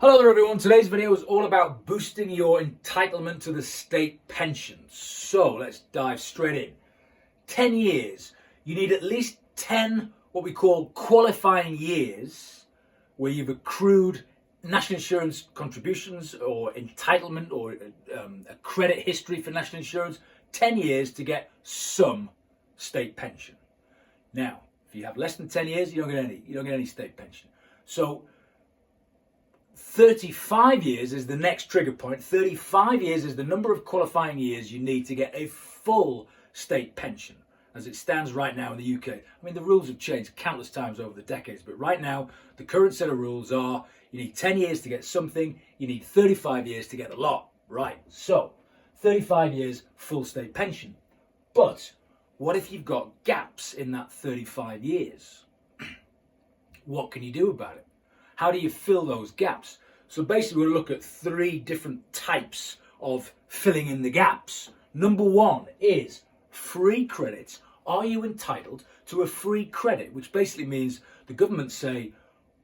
Hello there everyone, today's video is all about boosting your entitlement to the state pension. So let's dive straight in. 10 years. You need at least 10 what we call qualifying years where you've accrued national insurance contributions or entitlement or a credit history for national insurance. 10 years to get some state pension. Now, if you have less than 10 years, you don't get any state pension. So 35 years is the next trigger point. 35 years is the number of qualifying years you need to get a full state pension as it stands right now in the UK. I mean, the rules have changed countless times over the decades, but right now, the current set of rules are you need 10 years to get something, you need 35 years to get a lot. Right, so 35 years full state pension. But what if you've got gaps in that 35 years? What can you do about it? How do you fill those gaps? So basically we'll look at 3 different types of filling in the gaps. Number 1 is free credits. Are you entitled to a free credit? Which basically means the government say,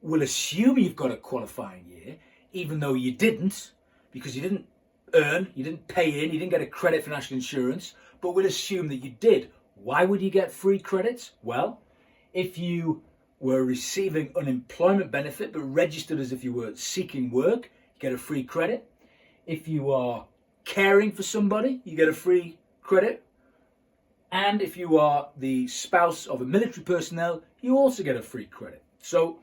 we'll assume you've got a qualifying year, even though you didn't, because you didn't earn, you didn't pay in, you didn't get a credit for national insurance, but we'll assume that you did. Why would you get free credits? Well, if you were receiving unemployment benefit but registered as if you were seeking work, you get a free credit. If you are caring for somebody, you get a free credit. And if you are the spouse of a military personnel, you also get a free credit. So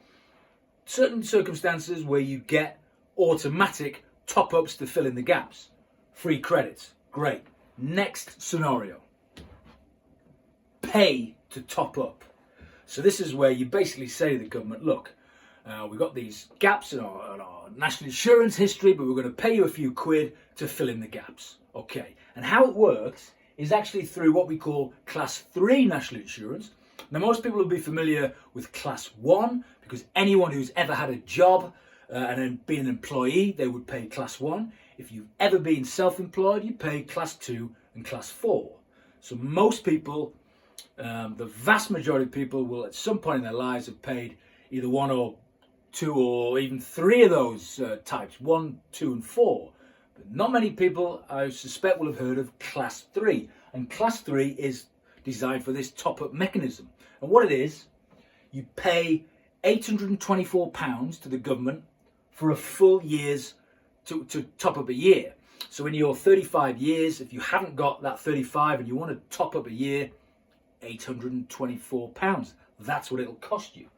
certain circumstances where you get automatic top-ups to fill in the gaps. Free credits, great. Next scenario, pay to top up. So this is where you basically say to the government, look, we've got these gaps in our national insurance history, but we're going to pay you a few quid to fill in the gaps. Okay, and how it works is actually through what we call Class 3 national insurance. Now most people will be familiar with Class 1 because anyone who's ever had a job and then been an employee, they would pay Class 1. If you've ever been self-employed, you pay Class 2 and Class 4. So most people, the vast majority of people will at some point in their lives have paid either 1 or 2 or even 3 of those types, 1, 2 and 4. But not many people, I suspect, will have heard of Class 3. And Class 3 is designed for this top-up mechanism. And what it is, you pay £824 to the government for a full year's to top up a year. So in your 35 years, if you haven't got that 35 and you want to top up a year, £824. That's what it'll cost you,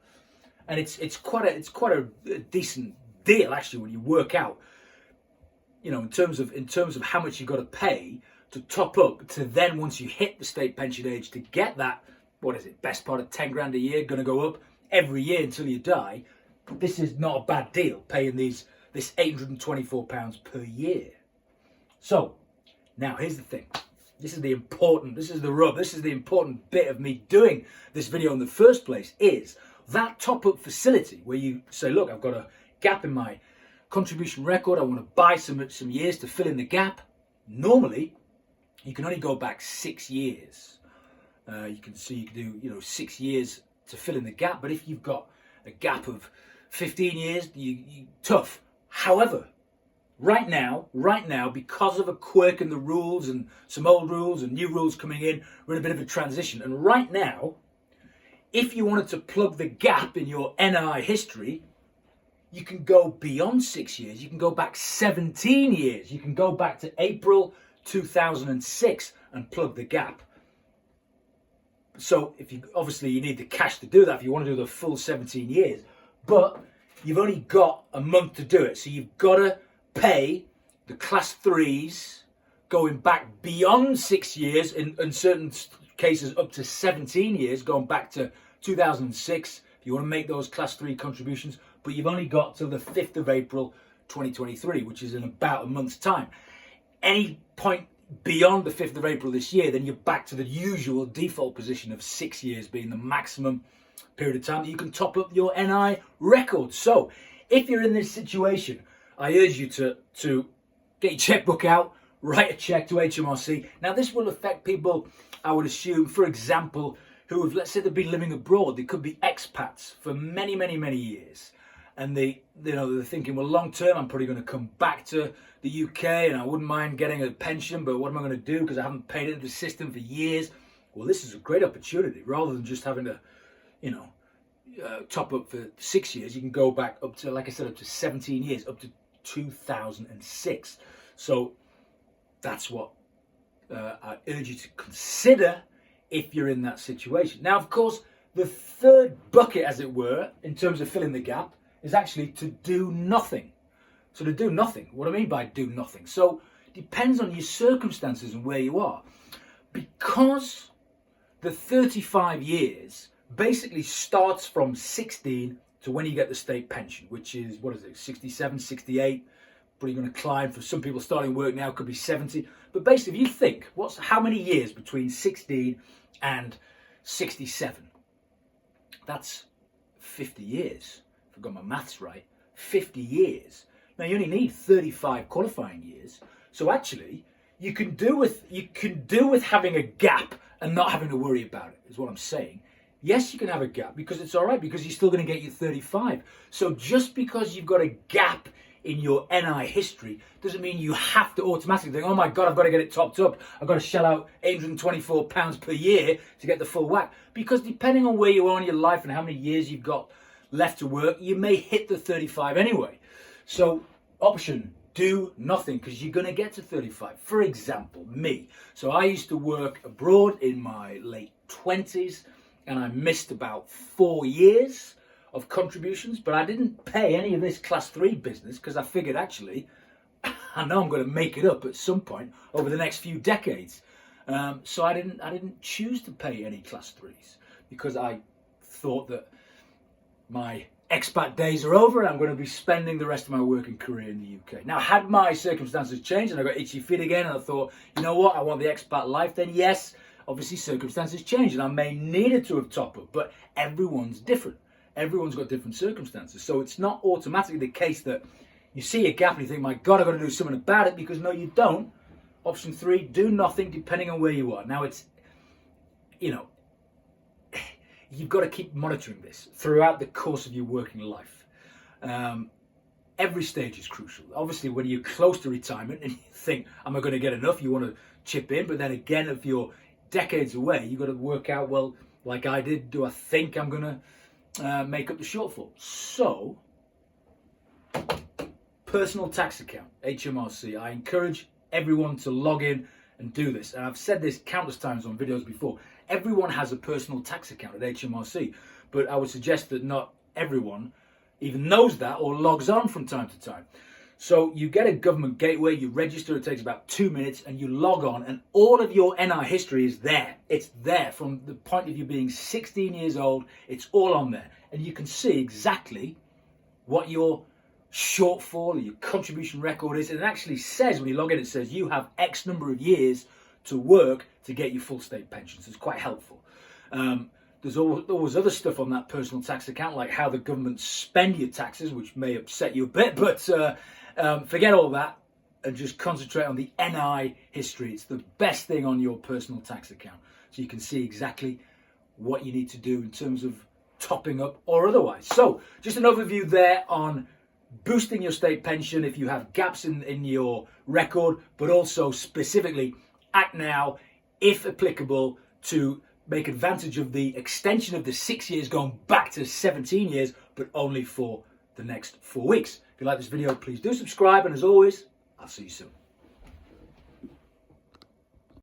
and it's quite a decent deal actually when you work out, you know, in terms of how much you've got to pay to top up to then once you hit the state pension age to get that. What is it? Best part of 10 grand a year, going to go up every year until you die. This is not a bad deal, paying this £824 per year. So now here's the thing. This is the rub, this is the important bit of me doing this video in the first place, is that top-up facility where you say, look, I've got a gap in my contribution record, I want to buy some years to fill in the gap. Normally, you can only go back 6 years. You can do 6 years to fill in the gap, but if you've got a gap of 15 years, you tough. However, right now, because of a quirk in the rules and some old rules and new rules coming in, we're in a bit of a transition. And right now, if you wanted to plug the gap in your NI history, you can go beyond 6 years. You can go back 17 years. You can go back to April 2006 and plug the gap. So obviously you need the cash to do that if you want to do the full 17 years. But you've only got a month to do it. So you've got to pay the Class 3s going back beyond 6 years, in certain cases up to 17 years, going back to 2006 if you want to make those Class 3 contributions, but you've only got till the 5th of April 2023, which is in about a month's time. Any point beyond the 5th of April this year, then you're back to the usual default position of 6 years being the maximum period of time that you can top up your NI record. So if you're in this situation, I urge you to get your checkbook out, write a check to HMRC. Now this will affect people, I would assume, for example, who have, let's say they've been living abroad. They could be expats for many, many, many years. and they're thinking, well, long term, I'm probably going to come back to the UK, and I wouldn't mind getting a pension, but what am I going to do because I haven't paid into the system for years? Well, this is a great opportunity. Rather than just having to, top up for 6 years, you can go back up to, like I said, up to 17 years, up to 2006. So that's what I urge you to consider if you're in that situation. Now, of course, the third bucket, as it were, in terms of filling the gap, is actually to do nothing. So to do nothing, what I mean by do nothing. So it depends on your circumstances and where you are. Because the 35 years basically starts from 16 to when you get the state pension, which is, 67, 68, probably going to climb for some people starting work now, could be 70. But basically, if you think, how many years between 16 and 67? That's 50 years, if I've got my maths right. 50 years. Now, you only need 35 qualifying years. So actually, you can do with having a gap and not having to worry about it, is what I'm saying. Yes, you can have a gap because it's all right, because you're still going to get your 35. So just because you've got a gap in your NI history doesn't mean you have to automatically think, oh my God, I've got to get it topped up. I've got to shell out £824 per year to get the full whack. Because depending on where you are in your life and how many years you've got left to work, you may hit the 35 anyway. So option, do nothing, because you're going to get to 35. For example, me. So I used to work abroad in my late 20s, and I missed about 4 years of contributions, but I didn't pay any of this class 3 business because I figured, actually, I know I'm going to make it up at some point over the next few decades. So I didn't choose to pay any class 3s because I thought that my expat days are over and I'm going to be spending the rest of my working career in the UK. Now, had my circumstances changed and I got itchy feet again and I thought, you know what, I want the expat life, then yes, obviously circumstances change and I may needed to have top up, but everyone's different. Everyone's got different circumstances. So it's not automatically the case that you see a gap and you think, my God, I've got to do something about it, because no, you don't. Option 3, do nothing depending on where you are. Now it's, you've got to keep monitoring this throughout the course of your working life. Every stage is crucial. Obviously, when you're close to retirement and you think, am I going to get enough? You want to chip in. But then again, if you're decades away, you've got to work out, well, like I did, do I think I'm going to make up the shortfall? So, personal tax account, HMRC. I encourage everyone to log in and do this. And I've said this countless times on videos before. Everyone has a personal tax account at HMRC, but I would suggest that not everyone even knows that or logs on from time to time. So you get a government gateway, you register, it takes about 2 minutes, and you log on, and all of your NI history is there. It's there from the point of you being 16 years old. It's all on there. And you can see exactly what your shortfall or your contribution record is. And it actually says, when you log in, it says you have X number of years to work to get your full state pension. So it's quite helpful. There's always other stuff on that personal tax account, like how the government spend your taxes, which may upset you a bit, but forget all that and just concentrate on the NI history. It's the best thing on your personal tax account. So you can see exactly what you need to do in terms of topping up or otherwise. So just an overview there on boosting your state pension if you have gaps in your record, but also specifically act now, if applicable, to make advantage of the extension of the 6 years going back to 17 years, but only for the next 4 weeks. If you like this video, please do subscribe, and as always, I'll see you soon.